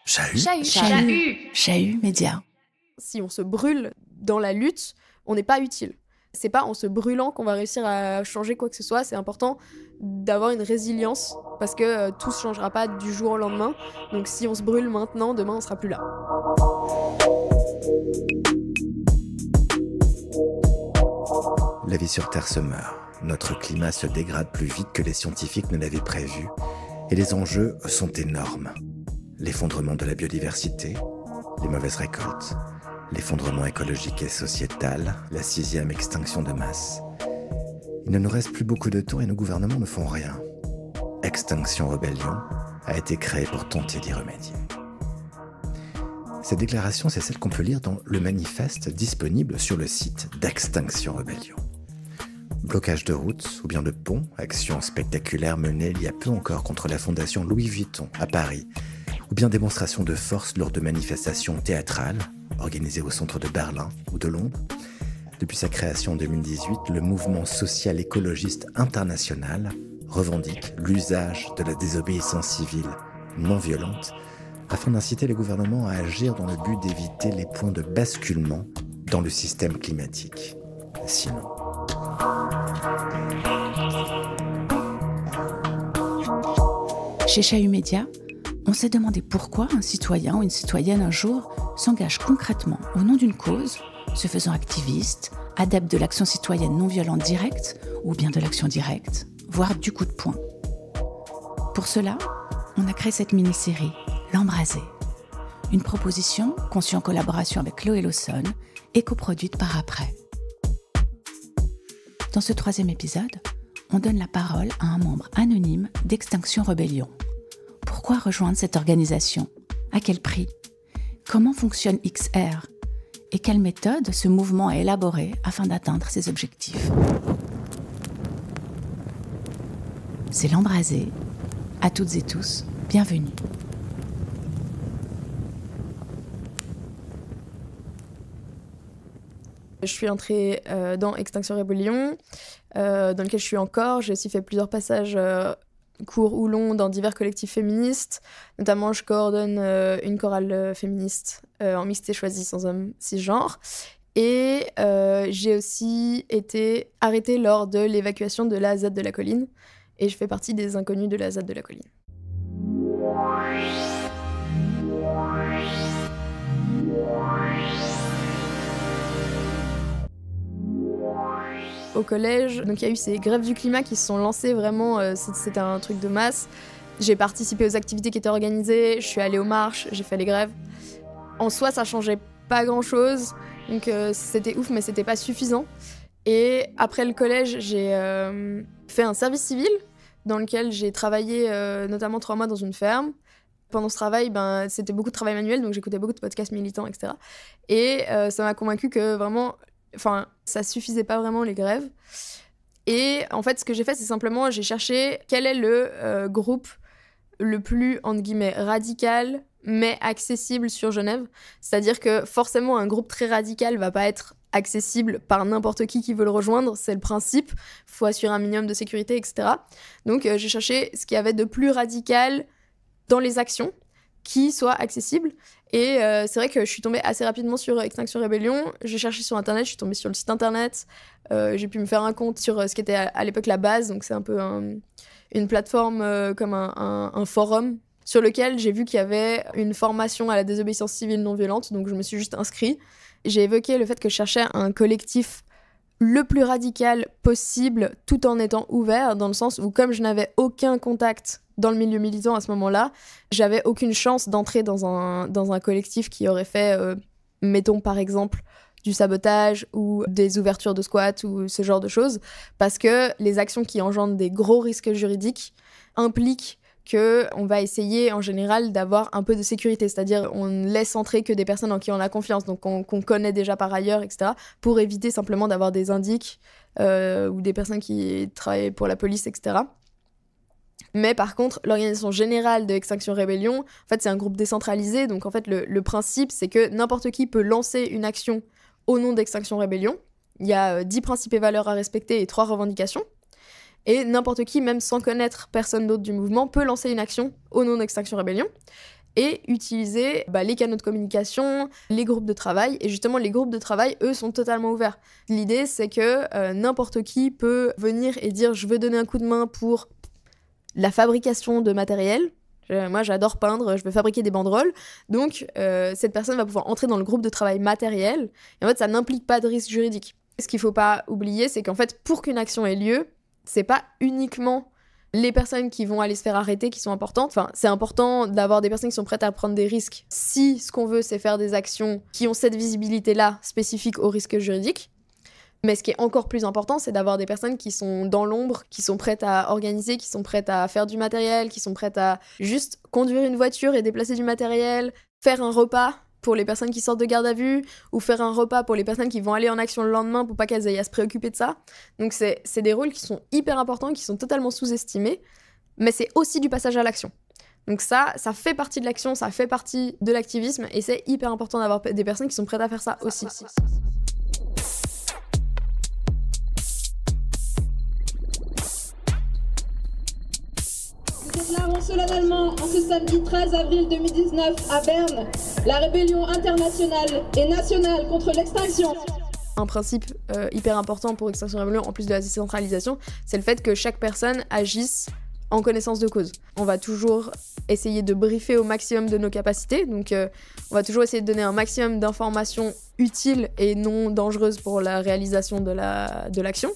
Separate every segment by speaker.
Speaker 1: Chahut Média.
Speaker 2: Si on se brûle dans la lutte, on n'est pas utile. C'est pas en se brûlant qu'on va réussir à changer quoi que ce soit. C'est important d'avoir une résilience parce que tout se changera pas du jour au lendemain. Donc si on se brûle maintenant, demain on sera plus là.
Speaker 3: La vie sur Terre se meurt. Notre climat se dégrade plus vite que les scientifiques ne l'avaient prévu. Et les enjeux sont énormes. L'effondrement de la biodiversité, les mauvaises récoltes, l'effondrement écologique et sociétal, la 6e extinction de masse. Il ne nous reste plus beaucoup de temps et nos gouvernements ne font rien. Extinction Rebellion a été créée pour tenter d'y remédier. Cette déclaration, c'est celle qu'on peut lire dans le manifeste disponible sur le site d'Extinction Rebellion. Blocage de routes ou bien de ponts, actions spectaculaires menées il y a peu encore contre la fondation Louis Vuitton à Paris, ou bien démonstrations de force lors de manifestations théâtrales, organisées au centre de Berlin ou de Londres. Depuis sa création en 2018, le mouvement social écologiste international revendique l'usage de la désobéissance civile non violente afin d'inciter les gouvernements à agir dans le but d'éviter les points de basculement dans le système climatique. Sinon...
Speaker 1: Chez Chahut Média, on s'est demandé pourquoi un citoyen ou une citoyenne un jour s'engage concrètement au nom d'une cause, se faisant activiste, adepte de l'action citoyenne non violente directe ou bien de l'action directe, voire du coup de poing. Pour cela, on a créé cette mini-série, L'Embrasé, une proposition conçue en collaboration avec Chloé Lawson et coproduite par Après. Dans ce 3e épisode, on donne la parole à un membre anonyme d'Extinction Rebellion. Pourquoi rejoindre cette organisation ? À quel prix ? Comment fonctionne XR ? Et quelle méthode ce mouvement a élaborée afin d'atteindre ses objectifs ? C'est L'Embrasé. À toutes et tous, bienvenue.
Speaker 2: Je suis entrée dans Extinction Rebellion, dans lequel je suis encore. J'ai aussi fait plusieurs passages courts ou longs dans divers collectifs féministes. Notamment, je coordonne une chorale féministe en mixité choisie sans homme cisgenre. Et j'ai aussi été arrêtée lors de l'évacuation de la ZAD de la Colline. Et je fais partie des inconnus de la ZAD de la Colline. Au collège, donc il y a eu ces grèves du climat qui se sont lancées vraiment, c'était un truc de masse. J'ai participé aux activités qui étaient organisées, je suis allée aux marches, j'ai fait les grèves. En soi, ça changeait pas grand-chose, donc c'était ouf, mais c'était pas suffisant. Et après le collège, j'ai fait un service civil dans lequel j'ai travaillé notamment 3 mois dans une ferme. Pendant ce travail, c'était beaucoup de travail manuel, donc j'écoutais beaucoup de podcasts militants, etc. Et ça m'a convaincue que vraiment... ça suffisait pas vraiment les grèves. Et en fait, ce que j'ai fait, c'est simplement, j'ai cherché quel est le groupe le plus, entre guillemets, radical, mais accessible sur Genève. C'est-à-dire que forcément, un groupe très radical va pas être accessible par n'importe qui veut le rejoindre. C'est le principe. Faut assurer un minimum de sécurité, etc. Donc, j'ai cherché ce qu'il y avait de plus radical dans les actions qui soit accessible. Et c'est vrai que je suis tombée assez rapidement sur Extinction Rebellion. J'ai cherché sur Internet, je suis tombée sur le site Internet. J'ai pu me faire un compte sur ce qui était à l'époque la base. Donc c'est un peu une plateforme comme un forum sur lequel j'ai vu qu'il y avait une formation à la désobéissance civile non violente. Donc je me suis juste inscrite. J'ai évoqué le fait que je cherchais un collectif le plus radical possible tout en étant ouvert, dans le sens où comme je n'avais aucun contact dans le milieu militant à ce moment-là, j'avais aucune chance d'entrer dans un collectif qui aurait fait, mettons par exemple, du sabotage ou des ouvertures de squat ou ce genre de choses, parce que les actions qui engendrent des gros risques juridiques impliquent qu'on va essayer en général d'avoir un peu de sécurité, c'est-à-dire on ne laisse entrer que des personnes en qui on a confiance, donc qu'on connaît déjà par ailleurs, etc., pour éviter simplement d'avoir des indiques ou des personnes qui travaillent pour la police, etc. Mais par contre, l'organisation générale de Extinction Rebellion, en fait, c'est un groupe décentralisé. Donc en fait, le principe, c'est que n'importe qui peut lancer une action au nom d'Extinction Rebellion. Il y a 10 principes et valeurs à respecter et 3 revendications. Et n'importe qui, même sans connaître personne d'autre du mouvement, peut lancer une action au nom d'Extinction Rebellion. et utiliser les canaux de communication, les groupes de travail. Et justement, les groupes de travail, eux, sont totalement ouverts. L'idée, c'est que n'importe qui peut venir et dire « je veux donner un coup de main pour la fabrication de matériel ». Moi, j'adore peindre, je veux fabriquer des banderoles. Donc, cette personne va pouvoir entrer dans le groupe de travail matériel. Et en fait, ça n'implique pas de risque juridique. Ce qu'il ne faut pas oublier, c'est qu'en fait, pour qu'une action ait lieu, c'est pas uniquement les personnes qui vont aller se faire arrêter qui sont importantes. Enfin, c'est important d'avoir des personnes qui sont prêtes à prendre des risques si ce qu'on veut, c'est faire des actions qui ont cette visibilité-là spécifique au risque juridique. Mais ce qui est encore plus important, c'est d'avoir des personnes qui sont dans l'ombre, qui sont prêtes à organiser, qui sont prêtes à faire du matériel, qui sont prêtes à juste conduire une voiture et déplacer du matériel, faire un repas pour les personnes qui sortent de garde à vue, ou faire un repas pour les personnes qui vont aller en action le lendemain pour pas qu'elles aient à se préoccuper de ça. Donc c'est des rôles qui sont hyper importants, qui sont totalement sous-estimés, mais c'est aussi du passage à l'action. Donc ça fait partie de l'action, ça fait partie de l'activisme, et c'est hyper important d'avoir des personnes qui sont prêtes à faire ça aussi.
Speaker 4: Déclarons solennellement en ce samedi 13 avril 2019 à Berne la rébellion internationale et nationale contre l'extinction.
Speaker 2: Un principe hyper important pour Extinction Rébellion, en plus de la décentralisation, c'est le fait que chaque personne agisse en connaissance de cause. On va toujours essayer de briefer au maximum de nos capacités, donc on va toujours essayer de donner un maximum d'informations utiles et non dangereuses pour la réalisation de l'action.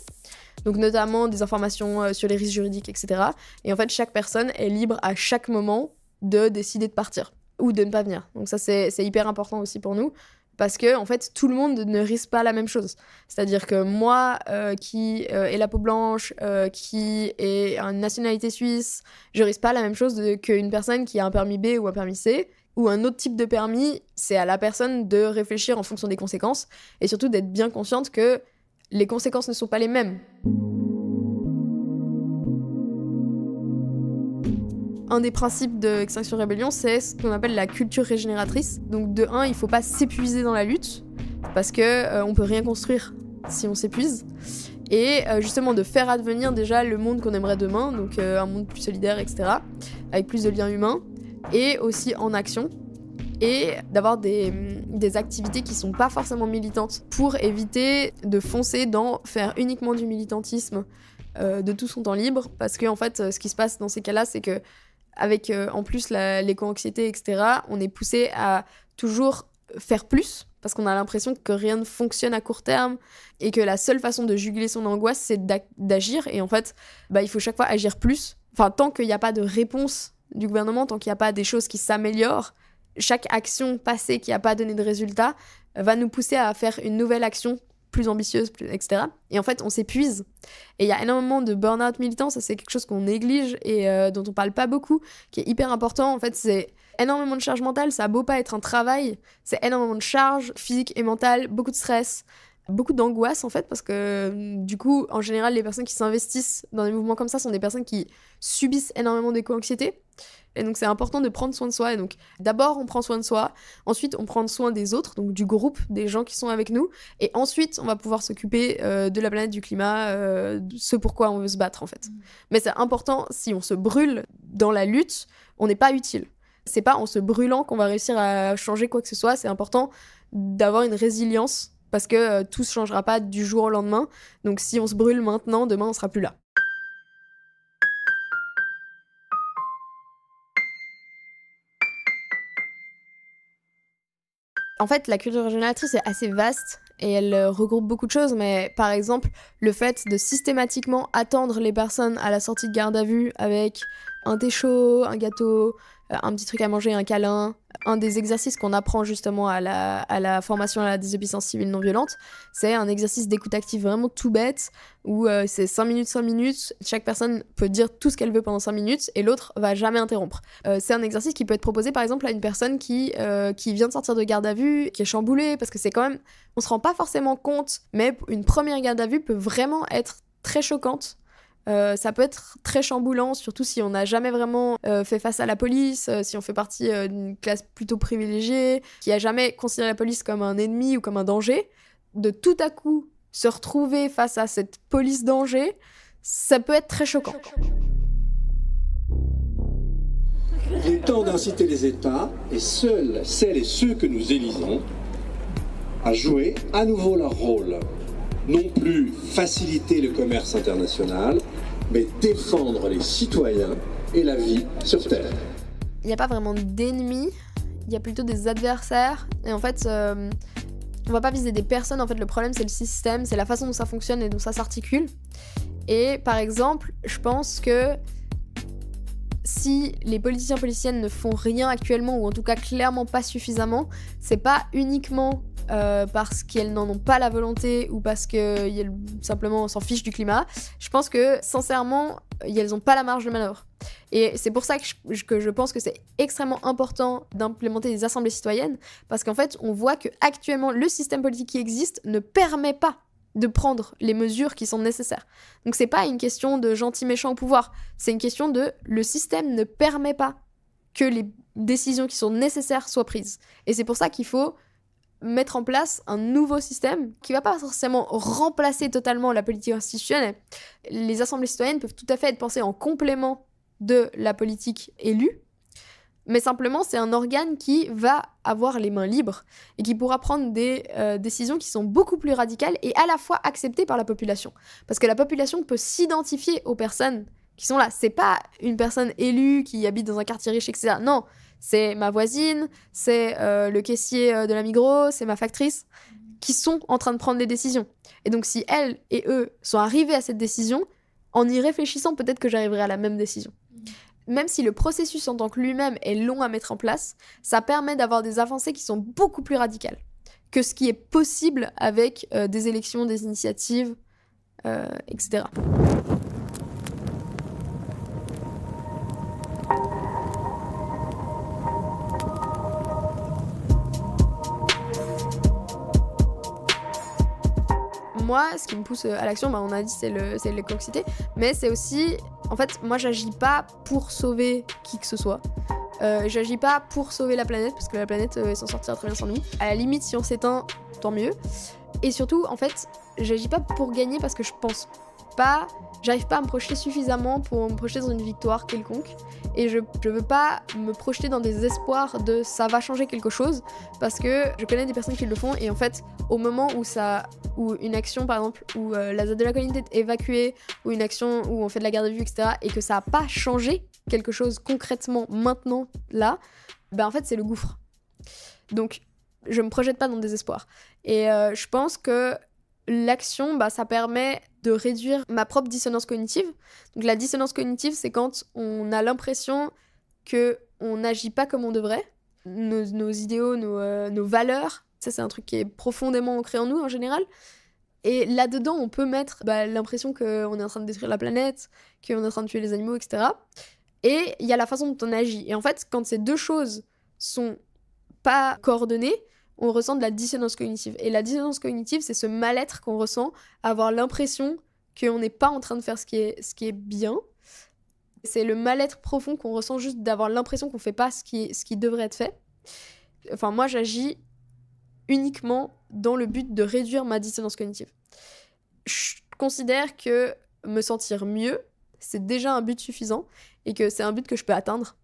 Speaker 2: Donc notamment des informations sur les risques juridiques, etc. Et en fait, chaque personne est libre à chaque moment de décider de partir ou de ne pas venir. Donc ça, c'est hyper important aussi pour nous, parce que en fait, tout le monde ne risque pas la même chose. C'est-à-dire que moi, qui ai la peau blanche, qui ai une nationalité suisse, je risque pas la même chose qu'une personne qui a un permis B ou un permis C, ou un autre type de permis. C'est à la personne de réfléchir en fonction des conséquences, et surtout d'être bien consciente que les conséquences ne sont pas les mêmes. Un des principes de Extinction Rébellion, c'est ce qu'on appelle la culture régénératrice. Donc de un, il faut pas s'épuiser dans la lutte, parce que on peut rien construire si on s'épuise. Et justement de faire advenir déjà le monde qu'on aimerait demain, donc un monde plus solidaire, etc., avec plus de liens humains, et aussi en action. Et d'avoir des activités qui sont pas forcément militantes pour éviter de foncer dans faire uniquement du militantisme de tout son temps libre, parce que en fait ce qui se passe dans ces cas-là, c'est que avec en plus l'éco-anxiété, etc., on est poussé à toujours faire plus, parce qu'on a l'impression que rien ne fonctionne à court terme et que la seule façon de juguler son angoisse, c'est d'agir. Et en fait, il faut chaque fois agir plus. Enfin, tant qu'il n'y a pas de réponse du gouvernement, tant qu'il n'y a pas des choses qui s'améliorent, chaque action passée qui n'a pas donné de résultat va nous pousser à faire une nouvelle action plus ambitieuse, etc. Et en fait, on s'épuise. Et il y a énormément de burn-out militant, ça c'est quelque chose qu'on néglige et dont on parle pas beaucoup, qui est hyper important. En fait, c'est énormément de charge mentale, ça a beau pas être un travail, c'est énormément de charge physique et mentale, beaucoup de stress, beaucoup d'angoisse en fait, parce que du coup, en général, les personnes qui s'investissent dans des mouvements comme ça sont des personnes qui subissent énormément d'éco-anxiété. Et donc c'est important de prendre soin de soi. Et donc d'abord on prend soin de soi, ensuite on prend soin des autres, donc du groupe, des gens qui sont avec nous, et ensuite on va pouvoir s'occuper de la planète, du climat, ce pourquoi on veut se battre en fait. Mais c'est important, si on se brûle dans la lutte, on n'est pas utile. C'est pas en se brûlant qu'on va réussir à changer quoi que ce soit, c'est important d'avoir une résilience, parce que tout ne changera pas du jour au lendemain. Donc si on se brûle maintenant, demain on sera plus là. En fait, la culture régénératrice est assez vaste et elle regroupe beaucoup de choses, mais par exemple, le fait de systématiquement attendre les personnes à la sortie de garde à vue avec un thé chaud, un gâteau, un petit truc à manger, un câlin. Un des exercices qu'on apprend justement à la formation à la désobéissance civile non violente, c'est un exercice d'écoute active vraiment tout bête, où c'est 5 minutes, chaque personne peut dire tout ce qu'elle veut pendant 5 minutes et l'autre va jamais interrompre. C'est un exercice qui peut être proposé par exemple à une personne qui vient de sortir de garde à vue, qui est chamboulée, parce que c'est quand même, on se rend pas forcément compte, mais une première garde à vue peut vraiment être très choquante. Ça peut être très chamboulant, surtout si on n'a jamais vraiment fait face à la police, si on fait partie d'une classe plutôt privilégiée, qui a jamais considéré la police comme un ennemi ou comme un danger. De tout à coup se retrouver face à cette police danger, ça peut être très choquant.
Speaker 5: Il est temps d'inciter les États, et seuls celles et ceux que nous élisons, à jouer à nouveau leur rôle. Non plus faciliter le commerce international, mais défendre les citoyens et la vie sur Terre.
Speaker 2: Il n'y a pas vraiment d'ennemis, il y a plutôt des adversaires. Et en fait, on va pas viser des personnes. En fait, le problème, c'est le système, c'est la façon dont ça fonctionne et dont ça s'articule. Et par exemple, je pense que si les politiciennes ne font rien actuellement, ou en tout cas clairement pas suffisamment, c'est pas uniquement parce qu'elles n'en ont pas la volonté ou parce qu'elles simplement s'en fichent du climat. Je pense que sincèrement, elles n'ont pas la marge de manœuvre. Et c'est pour ça que je pense que c'est extrêmement important d'implémenter des assemblées citoyennes, parce qu'en fait, on voit que actuellement le système politique qui existe ne permet pas de prendre les mesures qui sont nécessaires. Donc c'est pas une question de gentil méchant au pouvoir, c'est une question de le système ne permet pas que les décisions qui sont nécessaires soient prises. Et c'est pour ça qu'il faut mettre en place un nouveau système qui va pas forcément remplacer totalement la politique institutionnelle. Les assemblées citoyennes peuvent tout à fait être pensées en complément de la politique élue, mais simplement c'est un organe qui va avoir les mains libres et qui pourra prendre des décisions qui sont beaucoup plus radicales et à la fois acceptées par la population. Parce que la population peut s'identifier aux personnes qui sont là. C'est pas une personne élue qui habite dans un quartier riche, etc. Non, c'est ma voisine, c'est le caissier de la Migros, c'est ma factrice qui sont en train de prendre des décisions. Et donc si elles et eux sont arrivés à cette décision, en y réfléchissant, peut-être que j'arriverai à la même décision. Même si le processus en tant que lui-même est long à mettre en place, ça permet d'avoir des avancées qui sont beaucoup plus radicales que ce qui est possible avec des élections, des initiatives, etc. Moi, ce qui me pousse à l'action, on a dit c'est l'éco-anxiété, mais c'est aussi, en fait, moi j'agis pas pour sauver qui que ce soit. J'agis pas pour sauver la planète, parce que la planète s'en sortira très bien sans nous. À la limite, si on s'éteint, tant mieux. Et surtout, en fait, j'agis pas pour gagner parce que j'arrive pas à me projeter suffisamment pour me projeter dans une victoire quelconque. Et je veux pas me projeter dans des espoirs de ça va changer quelque chose, parce que je connais des personnes qui le font et en fait, au moment où une action, par exemple, où la ZAD de la colline est évacuée, ou une action où on fait de la garde à vue, etc., et que ça a pas changé quelque chose concrètement maintenant, là, en fait, c'est le gouffre. Donc, je me projette pas dans des espoirs. Et je pense que l'action, ça permet de réduire ma propre dissonance cognitive. Donc la dissonance cognitive, c'est quand on a l'impression qu'on n'agit pas comme on devrait. Nos idéaux, nos valeurs, ça c'est un truc qui est profondément ancré en nous en général. Et là-dedans, on peut mettre l'impression qu'on est en train de détruire la planète, qu'on est en train de tuer les animaux, etc. Et il y a la façon dont on agit. Et en fait, quand ces deux choses sont pas coordonnées, on ressent de la dissonance cognitive. Et la dissonance cognitive, c'est ce mal-être qu'on ressent, avoir l'impression qu'on n'est pas en train de faire ce qui est bien. C'est le mal-être profond qu'on ressent juste d'avoir l'impression qu'on ne fait pas ce qui devrait être fait. Enfin, moi, j'agis uniquement dans le but de réduire ma dissonance cognitive. Je considère que me sentir mieux, c'est déjà un but suffisant et que c'est un but que je peux atteindre.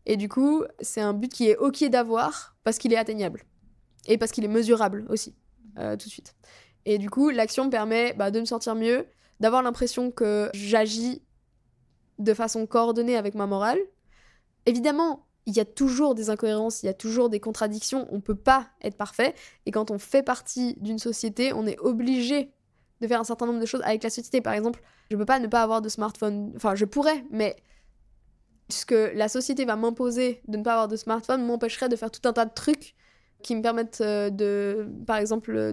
Speaker 2: Et du coup, c'est un but qui est OK d'avoir parce qu'il est atteignable. Et parce qu'il est mesurable aussi, tout de suite. Et du coup, l'action me permet de me sentir mieux, d'avoir l'impression que j'agis de façon coordonnée avec ma morale. Évidemment, il y a toujours des incohérences, il y a toujours des contradictions, on peut pas être parfait. Et quand on fait partie d'une société, on est obligé de faire un certain nombre de choses avec la société. Par exemple, je peux pas ne pas avoir de smartphone. Enfin, je pourrais, mais ce que la société va m'imposer de ne pas avoir de smartphone m'empêcherait de faire tout un tas de trucs qui me permettent par exemple,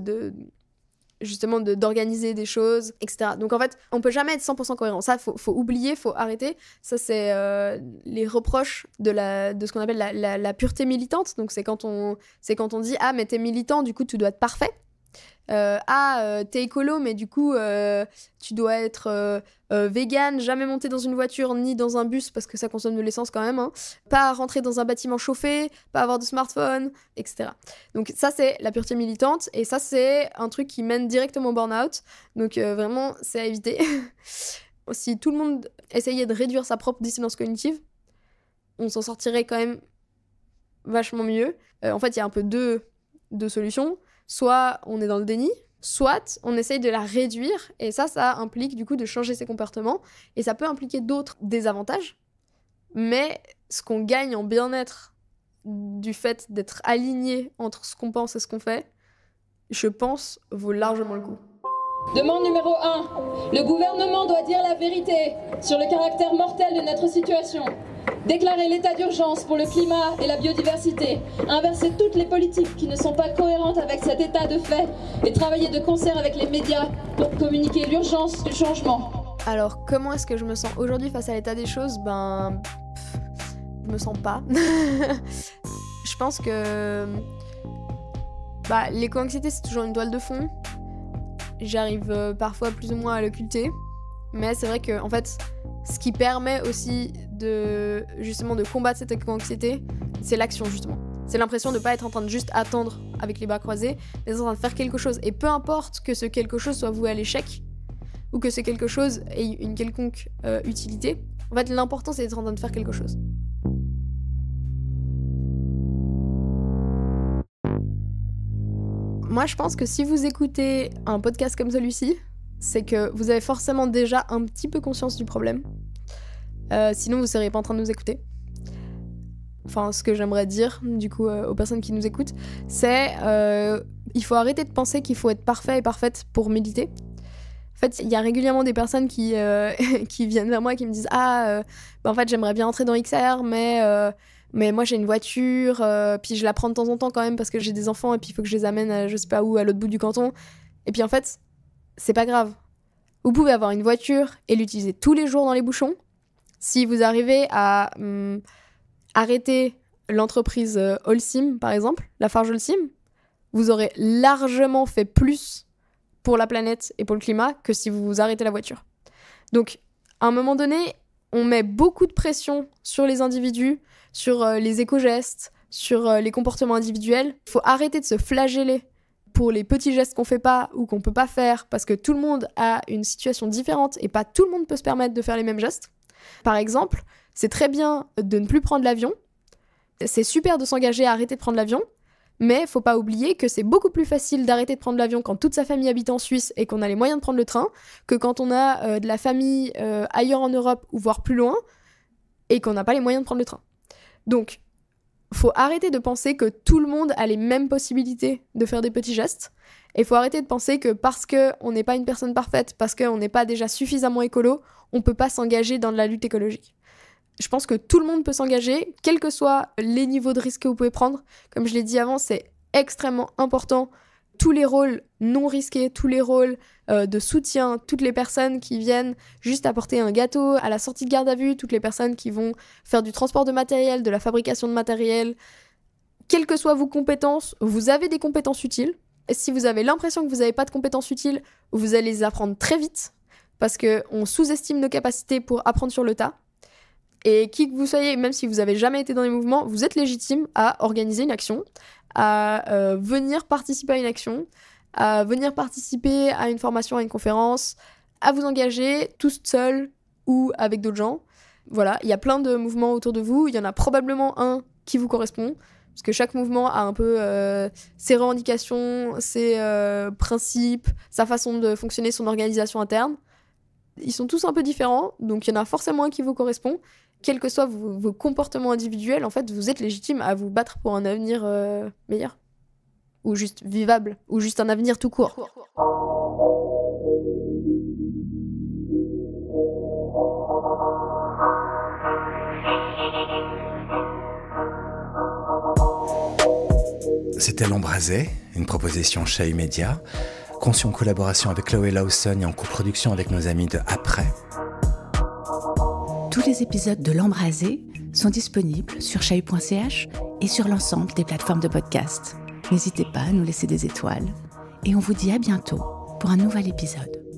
Speaker 2: d'organiser des choses, etc. Donc en fait, on peut jamais être 100% cohérent. Ça, faut oublier, faut arrêter. Ça, c'est les reproches de ce qu'on appelle la pureté militante. Donc c'est quand on dit « Ah, mais t'es militant, du coup, tu dois être parfait. » T'es écolo, mais du coup, tu dois être vegan, jamais monter dans une voiture ni dans un bus parce que ça consomme de l'essence quand même, hein. Pas rentrer dans un bâtiment chauffé, pas avoir de smartphone, etc. Donc ça, c'est la pureté militante et ça, c'est un truc qui mène directement au burn-out. Donc vraiment, c'est à éviter. Si tout le monde essayait de réduire sa propre dissonance cognitive, on s'en sortirait quand même vachement mieux. En fait, il y a un peu deux solutions. Soit on est dans le déni, soit on essaye de la réduire, et ça implique du coup de changer ses comportements, et ça peut impliquer d'autres désavantages, mais ce qu'on gagne en bien-être du fait d'être aligné entre ce qu'on pense et ce qu'on fait, je pense, vaut largement le coup.
Speaker 4: Demande numéro 1. Le gouvernement doit dire la vérité sur le caractère mortel de notre situation. Déclarer l'état d'urgence pour le climat et la biodiversité. Inverser toutes les politiques qui ne sont pas cohérentes avec cet état de fait. Et travailler de concert avec les médias pour communiquer l'urgence du changement.
Speaker 2: Alors, comment est-ce que je me sens aujourd'hui face à l'état des choses ? Je me sens pas. Je pense que l'éco-anxiété, c'est toujours une toile de fond. J'arrive parfois plus ou moins à l'occulter, mais c'est vrai que en fait, ce qui permet aussi de combattre cette éco-anxiété, c'est l'action justement. C'est l'impression de ne pas être en train de juste attendre avec les bras croisés, mais d'être en train de faire quelque chose. Et peu importe que ce quelque chose soit voué à l'échec, ou que ce quelque chose ait une quelconque utilité, en fait, l'important c'est d'être en train de faire quelque chose. Moi, je pense que si vous écoutez un podcast comme celui-ci, c'est que vous avez forcément déjà un petit peu conscience du problème. Sinon, vous ne seriez pas en train de nous écouter. Enfin, ce que j'aimerais dire, du coup, aux personnes qui nous écoutent, c'est il faut arrêter de penser qu'il faut être parfait et parfaite pour militer. En fait, il y a régulièrement des personnes qui viennent vers moi et qui me disent « Ah, en fait, j'aimerais bien entrer dans XR, mais moi j'ai une voiture, puis je la prends de temps en temps quand même parce que j'ai des enfants et puis il faut que je les amène à je sais pas où, à l'autre bout du canton. Et puis en fait, c'est pas grave. Vous pouvez avoir une voiture et l'utiliser tous les jours dans les bouchons. Si vous arrivez à arrêter l'entreprise Holcim, par exemple, Lafarge Holcim, vous aurez largement fait plus pour la planète et pour le climat que si vous arrêtez la voiture. Donc, à un moment donné, on met beaucoup de pression sur les individus, sur les éco-gestes, sur les comportements individuels. Il faut arrêter de se flageller pour les petits gestes qu'on fait pas ou qu'on peut pas faire parce que tout le monde a une situation différente et pas tout le monde peut se permettre de faire les mêmes gestes. Par exemple, c'est très bien de ne plus prendre l'avion. C'est super de s'engager à arrêter de prendre l'avion, mais faut pas oublier que c'est beaucoup plus facile d'arrêter de prendre l'avion quand toute sa famille habite en Suisse et qu'on a les moyens de prendre le train que quand on a de la famille ailleurs en Europe ou voire plus loin et qu'on n'a pas les moyens de prendre le train. Donc, faut arrêter de penser que tout le monde a les mêmes possibilités de faire des petits gestes. Et faut arrêter de penser que parce qu'on n'est pas une personne parfaite, parce qu'on n'est pas déjà suffisamment écolo, on peut pas s'engager dans la lutte écologique. Je pense que tout le monde peut s'engager, quels que soient les niveaux de risque que vous pouvez prendre. Comme je l'ai dit avant, c'est extrêmement important. Tous les rôles non risqués, tous les rôles de soutien, toutes les personnes qui viennent juste apporter un gâteau à la sortie de garde à vue, toutes les personnes qui vont faire du transport de matériel, de la fabrication de matériel. Quelles que soient vos compétences, vous avez des compétences utiles. Et si vous avez l'impression que vous n'avez pas de compétences utiles, vous allez les apprendre très vite parce qu'on sous-estime nos capacités pour apprendre sur le tas. Et qui que vous soyez, même si vous n'avez jamais été dans les mouvements, vous êtes légitime à organiser une action, à venir participer à une action, à venir participer à une formation, à une conférence, à vous engager tous seuls ou avec d'autres gens. Voilà, il y a plein de mouvements autour de vous, il y en a probablement un qui vous correspond, parce que chaque mouvement a un peu ses revendications, ses principes, sa façon de fonctionner, son organisation interne. Ils sont tous un peu différents, donc il y en a forcément un qui vous correspond. Quels que soient vos comportements individuels, en fait, vous êtes légitime à vous battre pour un avenir meilleur. Ou juste vivable, ou juste un avenir tout court.
Speaker 3: C'était L'Embrasé, une proposition Chahut Média, conçue en collaboration avec Chloé Lawson et en coproduction avec nos amis de Après.
Speaker 1: Tous les épisodes de L'Embrasé sont disponibles sur chahut.ch et sur l'ensemble des plateformes de podcast. N'hésitez pas à nous laisser des étoiles et on vous dit à bientôt pour un nouvel épisode.